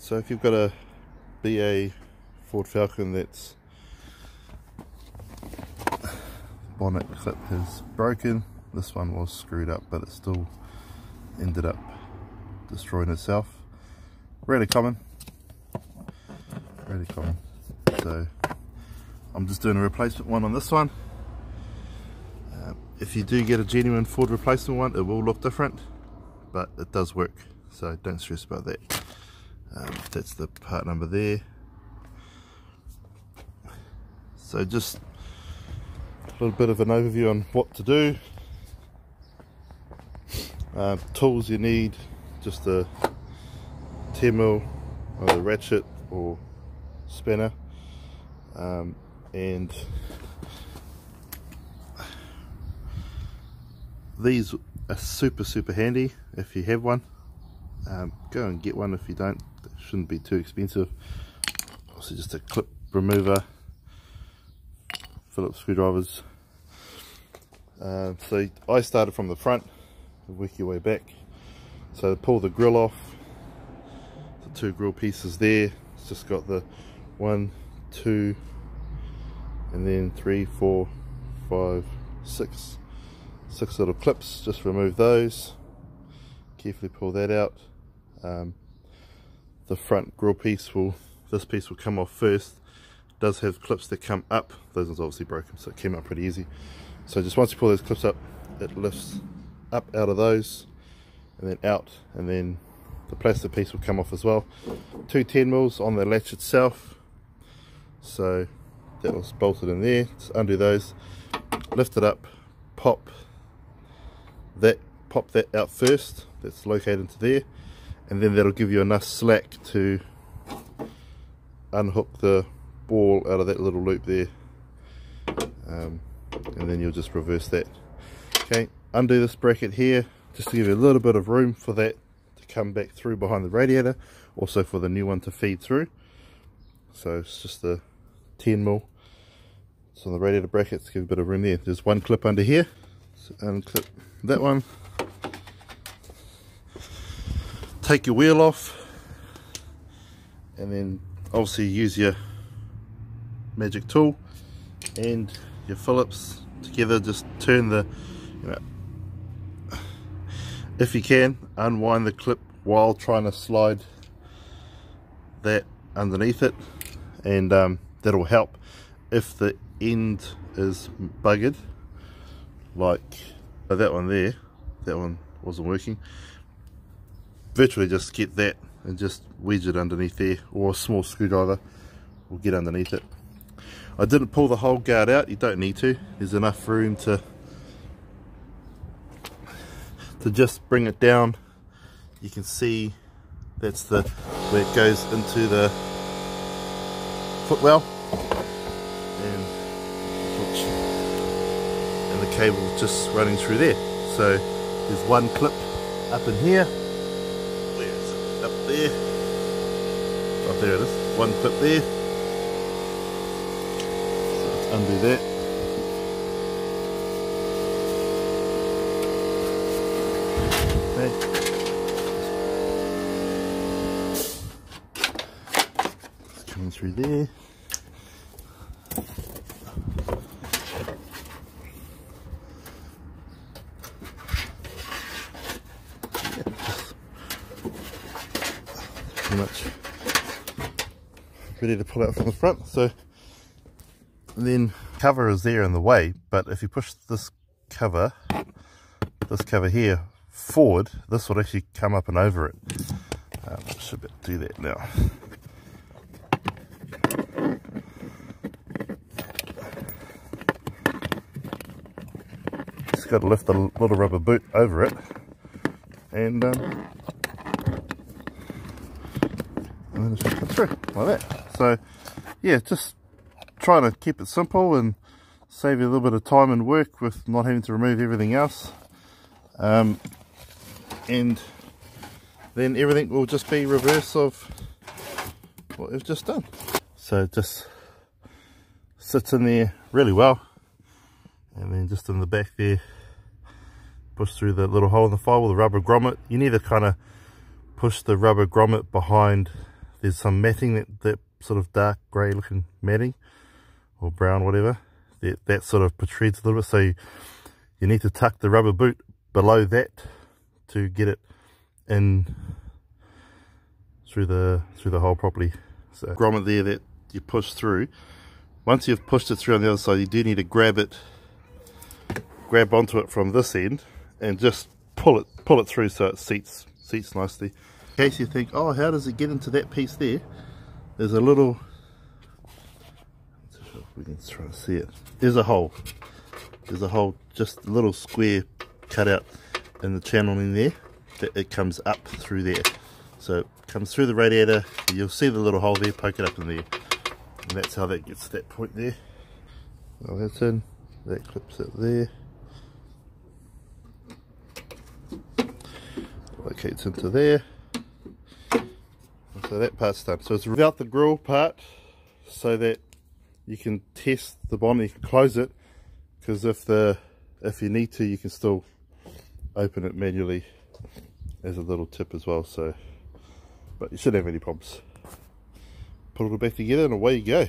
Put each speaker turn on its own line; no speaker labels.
So if you've got a BA Ford Falcon that's bonnet clip is broken, this one was screwed up but it still ended up destroying itself. Really common. So I'm just doing a replacement one on this one. If you do get a genuine Ford replacement one, it will look different, but it does work, so don't stress about that. That's the part number there. So just a little bit of an overview on what to do. Tools you need, just a 10mm, either ratchet or spanner, and these are super handy if you have one. Go and get one if you don't. It shouldn't be too expensive. Also just a clip remover, Phillips screwdrivers. So I started from the front, work your way back. So pull the grill off, the two grill pieces there. It's just got the 1, 2, and then 3, 4, 5, 6 little clips. Just remove those, carefully pull that out. The front grill piece this piece will come off first. It does have clips that come up. Those ones obviously broken, so it came up pretty easy. So just once you pull those clips up, it lifts up out of those and then out, and then the plastic piece will come off as well. 2 10mm on the latch itself, so that was bolted in there. Just undo those, lift it up, pop that out first. That's located into there, and then that'll give you enough slack to unhook the ball out of that little loop there, and then you'll just reverse that. Okay, undo this bracket here just to give you a little bit of room for that to come back through behind the radiator, also for the new one to feed through. So it's just a 10mm. It's on the radiator brackets to give a bit of room there. There's one clip under here, so unclip that one, take your wheel off, and then obviously use your magic tool and your Phillips together. Just turn the, if you can, unwind the clip while trying to slide that underneath it, and that'll help. If the end is buggered, like that one there, that one wasn't working, virtually just get that and just wedge it underneath there, or a small screwdriver will get underneath it. I didn't pull the whole guard out, you don't need to. There's enough room to just bring it down. You can see that's where it goes into the footwell, and the cable just running through there. So there's one clip up in here. Where is it? Up there. Oh, there it is. One clip there. So let's undo that. Okay. It's coming through there. Pretty much ready to pull out from the front. So, and then cover is there in the way, but if you push this cover here forward, this would actually come up and over it. I should do that now. Just got to lift the little rubber boot over it, and then it should come through like that. So yeah, just trying to keep it simple and save you a little bit of time and work with not having to remove everything else, and then everything will just be reverse of what we've just done. So it just sits in there really well, and then just in the back there, push through the little hole in the firewall, the rubber grommet. You need to kind of push the rubber grommet behind there's some matting, that sort of dark grey looking matting, or brown, whatever, that sort of protrudes a little bit, so you need to tuck the rubber boot below that to get it in through the hole properly. So grommet there that you push through, once you've pushed it through on the other side, you do need to grab onto it from this end and just pull it through so it seats nicely. In case you think, oh, how does it get into that piece there, there's a little, we can try to see it, there's a hole, just a little square cut out in the channeling there, that it comes up through there. So it comes through the radiator, you'll see the little hole there, poke it up in there, and that's how that gets to that point there. Well, that's in, that clips it there, locates into there. So that part's done. So it's without the grill part, so that you can test the bonnet, you can close it, because if you need to, you can still open it manually as a little tip as well. So, but you shouldn't have any problems. Put it all back together and away you go.